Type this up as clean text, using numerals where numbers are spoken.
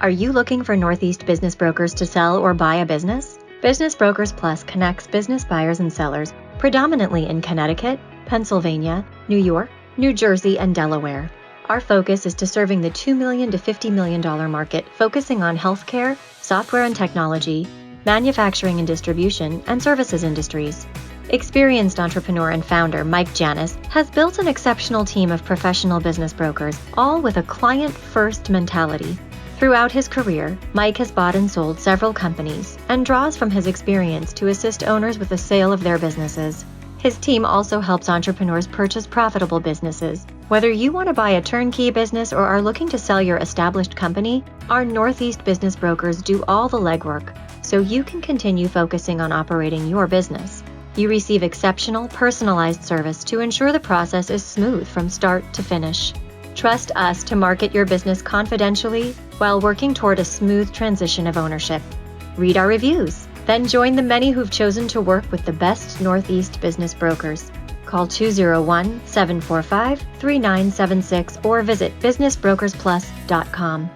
Are you looking for Northeast business brokers to sell or buy a business? Business Brokers Plus connects business buyers and sellers predominantly in Connecticut, Pennsylvania, New York, New Jersey, and Delaware. Our focus is to serving the $2 million to $50 million market, focusing on healthcare, software and technology, manufacturing and distribution, and services industries. Experienced entrepreneur and founder Mike Janis has built an exceptional team of professional business brokers, all with a client-first mentality. Throughout his career, Mike has bought and sold several companies and draws from his experience to assist owners with the sale of their businesses. His team also helps entrepreneurs purchase profitable businesses. Whether you want to buy a turnkey business or are looking to sell your established company, our Northeast business brokers do all the legwork, so you can continue focusing on operating your business. You receive exceptional, personalized service to ensure the process is smooth from start to finish. Trust us to market your business confidentially while working toward a smooth transition of ownership. Read our reviews, then join the many who've chosen to work with the best Northeast business brokers. Call 201-745-3976 or visit businessbrokersplus.com.